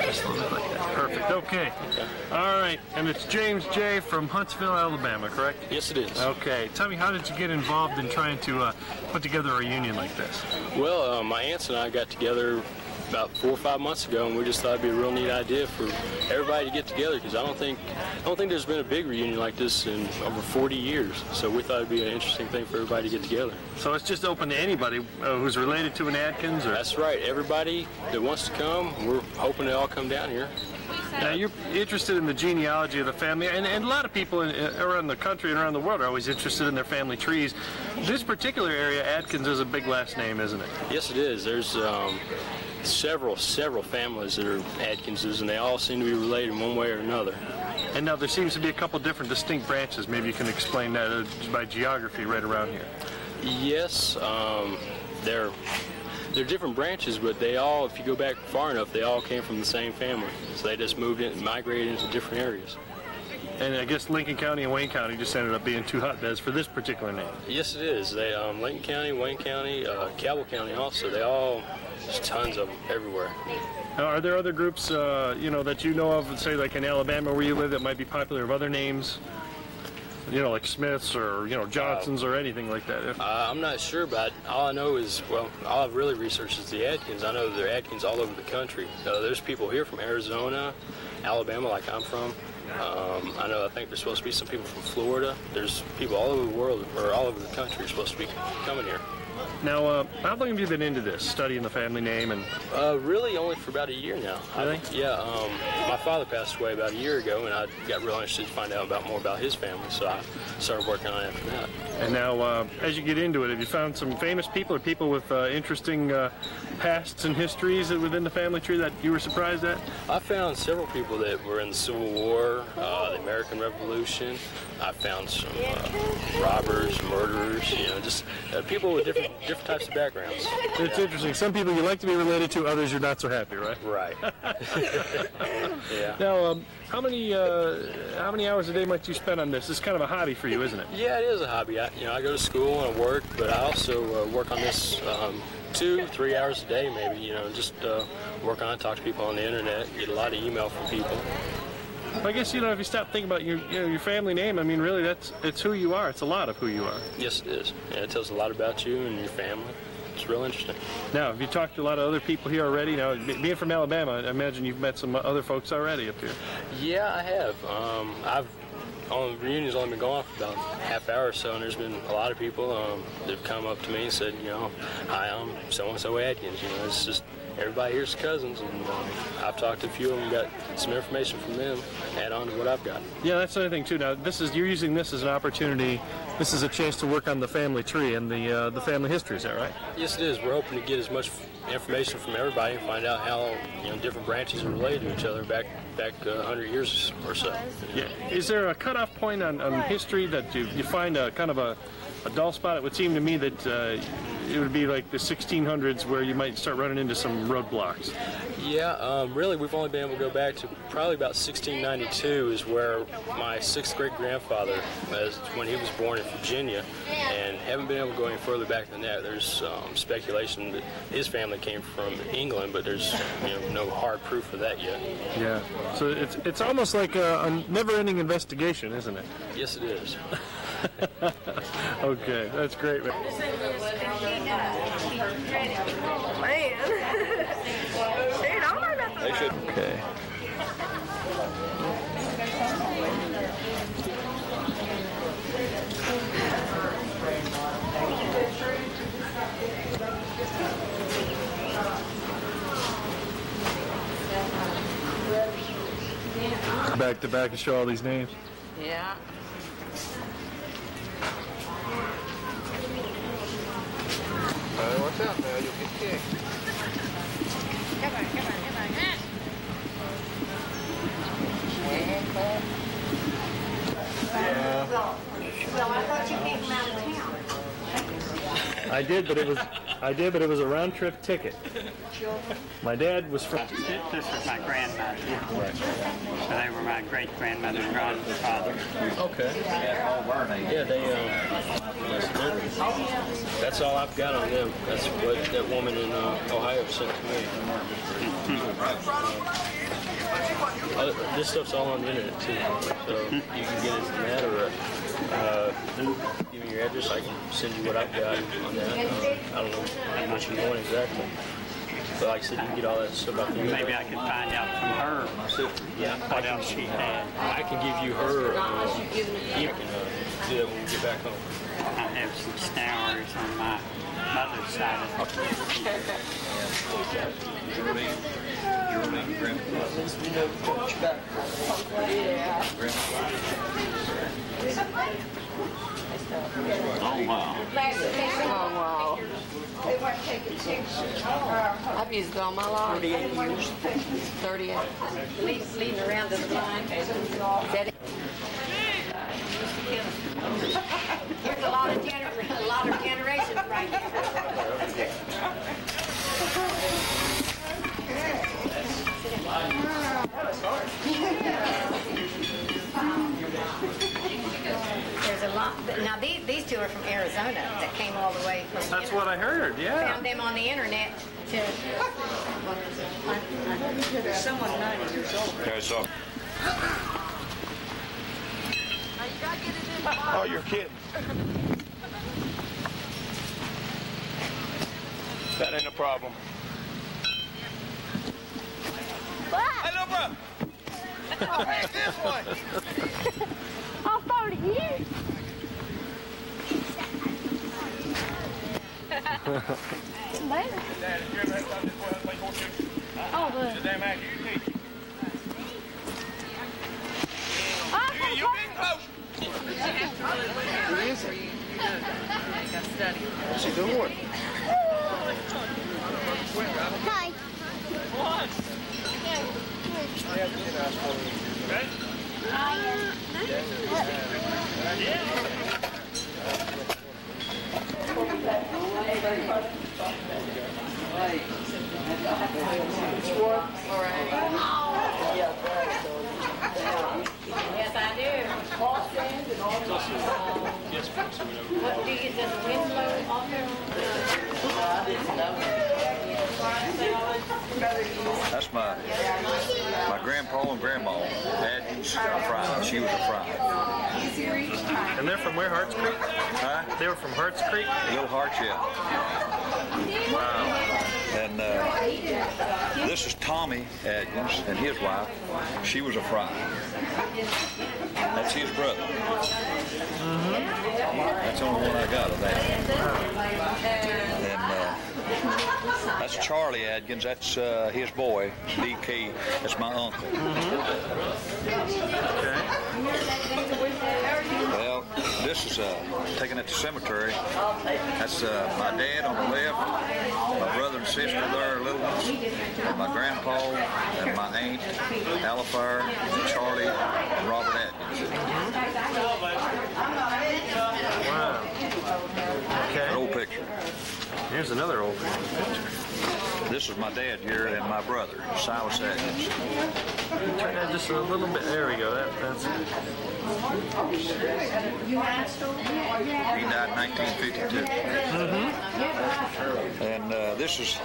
Just a little bit like that. Perfect. Okay. All right. And it's James J. from Huntsville, Alabama, correct? Yes, it is. Okay. Tell me, how did you get involved in trying to put together a reunion like this? Well, my aunts and I got together about 4 or 5 months ago, and we just thought it'd be a real neat idea for everybody to get together, because I don't think there's been a big reunion like this in over 40 years. So we thought it'd be an interesting thing for everybody to get together. So it's just open to anybody who's related to an Adkins, or? That's right. Everybody that wants to come, we're hoping they all come down here. Now, you're interested in the genealogy of the family, and a lot of people around the country and around the world are always interested in their family trees. This particular area, Adkins, is a big last name, isn't it? Yes, it is. There's several families that are Adkinses, and they all seem to be related in one way or another. And now there seems to be a couple different distinct branches. Maybe you can explain that by geography right around here. Yes, they're different branches, but they all, if you go back far enough, they all came from the same family. So they just moved in, migrated into different areas. And I guess Lincoln County and Wayne County just ended up being two hotbeds for this particular name. Yes, it is. They Lincoln County, Wayne County, Cabell County also. They all, there's tons of them everywhere. Now, are there other groups, you know, that you know of, say like in Alabama where you live, that might be popular of other names? You know, like Smiths or, you know, Johnsons or anything like that? I'm not sure, but all I know is, well, all I've really researched is the Adkins. I know there are Adkins all over the country. There's people here from Arizona, Alabama, like I'm from. I think there's supposed to be some people from Florida. There's people all over the world, or all over the country, are supposed to be coming here. Now, how long have you been into this, studying the family name? And really only for about a year now. Really? My father passed away about a year ago, and I got real interested to find out more about his family, so I started working on it after that. And now, as you get into it, have you found some famous people or people with interesting pasts and histories within the family tree that you were surprised at? I found several people that were in the Civil War, the American Revolution. I found some robbers, murderers, you know, just people with different types of backgrounds. It's interesting. Some people you like to be related to, others you're not so happy, right? Right. Yeah. Now, how many hours a day might you spend on this? It's kind of a hobby for you, isn't it? Yeah, it is a hobby. I go to school and I work, but I also work on this 2-3 hours a day, maybe. You know, just work on it, talk to people on the internet, get a lot of email from people. I guess, you know, if you stop thinking about your family name, I mean, really, it's who you are. It's a lot of who you are. Yes, it is. Yeah, it tells a lot about you and your family. It's real interesting. Now, have you talked to a lot of other people here already? Now, being from Alabama, I imagine you've met some other folks already up here. Yeah, I have. Reunion's only been going on for about a half hour or so, and there's been a lot of people that have come up to me and said, you know, hi, I'm so-and-so Adkins. You know, it's just everybody here's cousins, and I've talked to a few of them, got some information from them, add on to what I've got. Yeah, that's another thing too. Now, you're using this as an opportunity. This is a chance to work on the family tree and the family history. Is that right? Yes, it is. We're hoping to get as much information from everybody and find out how different branches are related to each other back 100 years or so. Yeah. Is there a cutoff point on history that you find a kind of a dull spot? It would seem to me that it would be like the 1600s where you might start running into some roadblocks. Yeah, really we've only been able to go back to probably about 1692 is where my 6th great-grandfather, when he was born in Virginia, and haven't been able to go any further back than that. There's speculation that his family came from England, but there's no hard proof of that yet. Yeah, so it's almost like a never-ending investigation, isn't it? Yes, it is. Okay, that's great, man. They should. Okay. Back to back and show all these names. Yeah. Watch out now, you'll get kicked. Come on. Well, I thought you came from out of town. I did, but it was a round trip ticket. My dad was from. This was my grandmother. Right. So they were my great grandmother's grandfather. Okay. Yeah, that's all I've got on them. That's what that woman in Ohio sent to me. This stuff's all on the internet too, so you can get it from that, or give me your address. I can send you what I've got on that. I don't know how much you want exactly, but like I said, you can get all that stuff out there. Maybe I can find out from her what else she had. I can give you her. You can do that when we get back home. I have some stowers on my mother's side of the Oh, wow. Oh, wow. I've used it all my life. 38 years. 38. Leading around in the line. Here's a lot of generations right there. There's a lot. Now these two are from Arizona that came all the way from. That's what I heard. Yeah. Found them on the internet. Someone 90 years old. Okay, so. Oh, you're kidding. That ain't a problem. Hey, little bro. Oh, man, this one. I'll follow you. Dad, did you ever have time this boy how to play horseshoes? Oh, the. Damn, man, you teach. You getting close. Who is it? What's he doing? Hi. Yes, I do. What do you just Winslow author? That's my grandpa and grandma. Adkins Fry. She was a Fry. And they're from where? Harts Creek? Huh? They were from Harts Creek? Little Hearts, yeah. Wow. And this is Tommy Adkins and his wife. She was a Fry. That's his brother. That's the only one I got of that. And that's Charlie Adkins. That's his boy, DK. That's my uncle. Okay. Well, this is taken at the cemetery. That's my dad on the left, my brother and sister there, little ones, and my grandpa and my aunt, Alifair, Charlie, and Robert Adkins. Wow. Okay. An old picture. Here's another old picture. This is my dad here and my brother, Silas Adkins. Turn that just a little bit. There we go. That's it. He died in 1952. And this is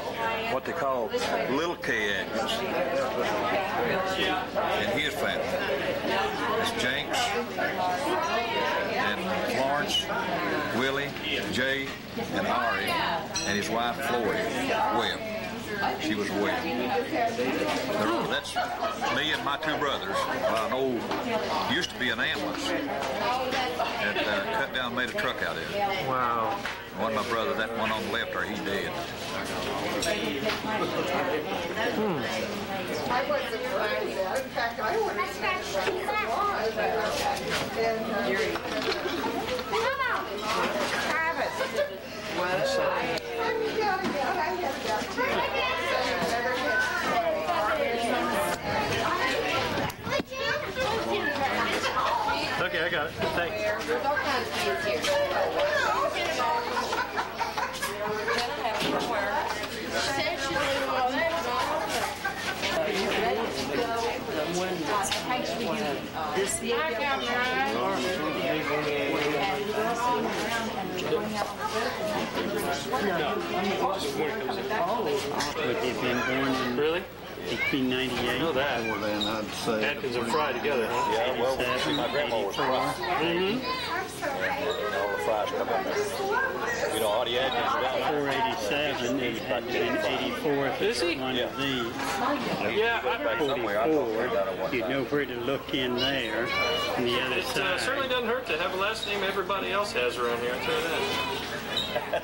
what they call Little K Adkins and his family. It's Jenks and Florence, Willie, Jay, and Ari, and his wife Floyd Webb. She was Webb. That's me and my two brothers. An old, used to be an ambulance that cut down and made a truck out of it. Wow. One of my brother, that one on the left there, he's dead. I wasn't like that. In fact, I wanted to Travis. Okay, I got it. Thanks. There's all kinds of kids here. Really? HP 98. I know that. Well, then I'd say Adkins and Fry together, huh? Yeah, well, my grandma was Fry. Mm-hmm. All the Fries come on there. You know, Audie Adkins got 487, he had been 84 if Is he? it's one of these. Yeah, back somewhere. I thought we 44, got it one you'd time. know where to look in there. And the other it side. certainly doesn't hurt to have a last name everybody else has around here, I'll tell you that.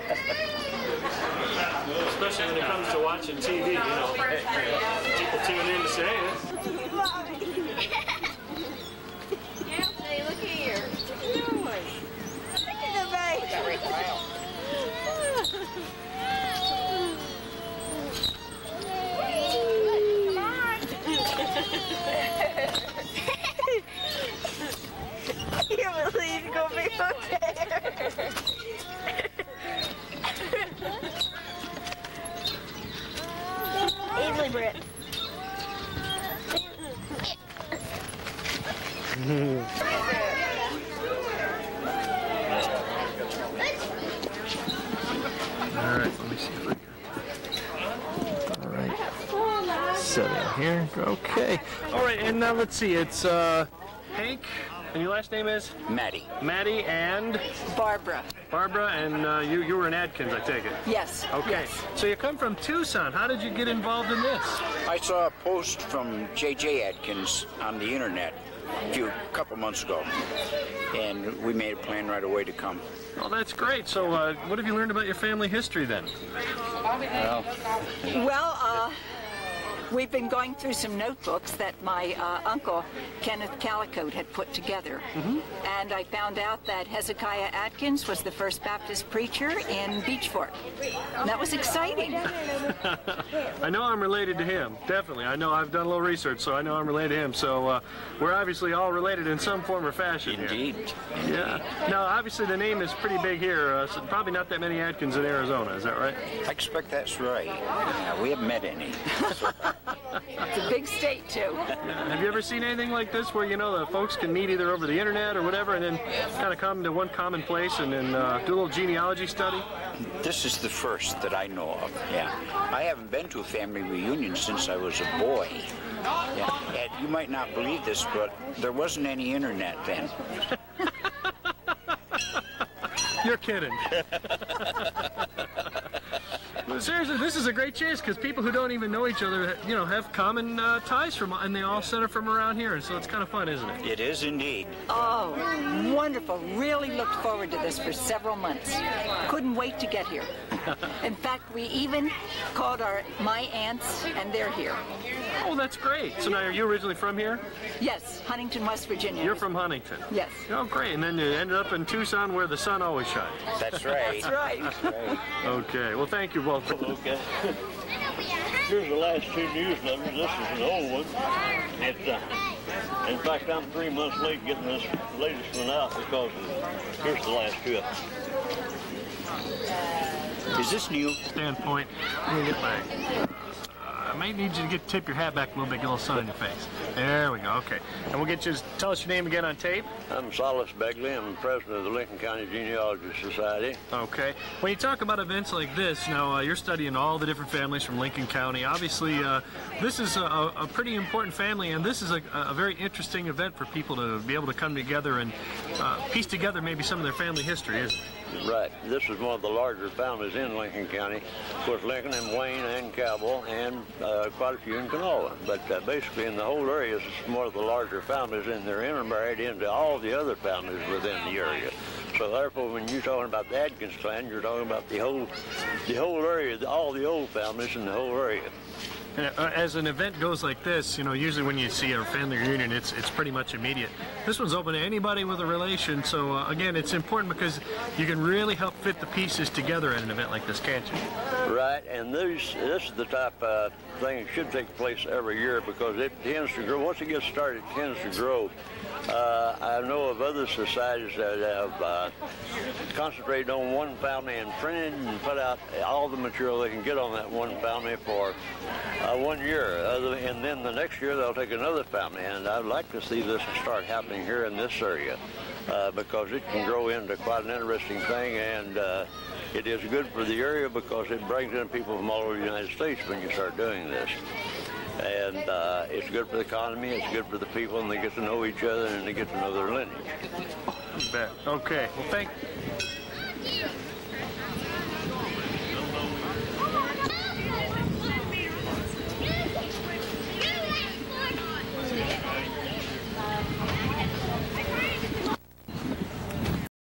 Especially when it comes to watching TV, you know. People tune in to say it. Hey, look here. What are you doing? Look at the baby. Come on. You believe you're going to be okay. Easily, Britt. All right, let me see if I can. All right. Set in here. Okay. All right, and now let's see. It's Hank, and your last name is? Maddie. Maddie and Barbara. Barbara, and you were in Adkins, I take it. Yes. Okay. Yes. So you come from Tucson. How did you get involved in this? I saw a post from J.J. Adkins on the internet a couple months ago, and we made a plan right away to come. Oh, that's great. So what have you learned about your family history then? Well, we've been going through some notebooks that my uncle, Kenneth Calicote, had put together. And I found out that Hezekiah Adkins was the first Baptist preacher in Beechfort. And that was exciting. I know I'm related to him, definitely. I know I've done a little research, so I know I'm related to him. So we're obviously all related in some form or fashion here. Indeed. Yeah. Now, obviously the name is pretty big here, so probably not that many Adkins in Arizona, is that right? I expect that's right. Yeah, we haven't met any. It's a big state, too. Have you ever seen anything like this where, you know, the folks can meet either over the internet or whatever and then kind of come to one common place and then do a little genealogy study? This is the first that I know of, yeah. I haven't been to a family reunion since I was a boy. Yeah. And you might not believe this, but there wasn't any internet then. You're kidding. Well, seriously, this is a great chance because people who don't even know each other, you know, have common ties from, and they all center from around here, and so it's kind of fun, isn't it? It is indeed. Oh, wonderful. Really looked forward to this for several months. Couldn't wait to get here. In fact, we even called my aunts, and they're here. Oh, that's great. So now, are you originally from here? Yes, Huntington, West Virginia. You're from Huntington? Yes. Oh, great. And then you ended up in Tucson where the sun always shines. That's right. That's right. That's right. Okay. Well, thank you both. Okay. Here's the last two newsletters. This is an old one. In fact, I'm 3 months late getting this latest one out because here's the last two. Is this new? Standpoint. Let me get my... I might need you to tip your hat back a little bit, get a little sun in your face. There we go, okay. And we'll get you to tell us your name again on tape. I'm Solace Begley. I'm president of the Lincoln County Genealogy Society. Okay. When you talk about events like this, now you're studying all the different families from Lincoln County. Obviously, this is a pretty important family, and this is a very interesting event for people to be able to come together and piece together maybe some of their family history, isn't it? Right. This is one of the larger families in Lincoln County. Of course, Lincoln and Wayne and Cabell and quite a few in Kanawha. But basically in the whole area, it's one of the larger families, and they're intermarried into all the other families within the area. So therefore, when you're talking about the Adkins clan, you're talking about the whole area, all the old families in the whole area. As an event goes like this, you know, usually when you see a family reunion, it's pretty much immediate. This one's open to anybody with a relation, so again, it's important because you can really help fit the pieces together at an event like this, can't you? Right, and this is the type of thing that should take place every year because it tends to grow. Once it gets started, it tends to grow. I know of other societies that have concentrated on one family and printed and put out all the material they can get on that one family for 1 year. And then the next year they'll take another family. And I'd like to see this start happening here in this area because it can grow into quite an interesting thing. And it is good for the area because it brings in people from all over the United States when you start doing this. And it's good for the economy, it's good for the people, and they get to know each other, and they get to know their lineage. You bet. Okay. Well,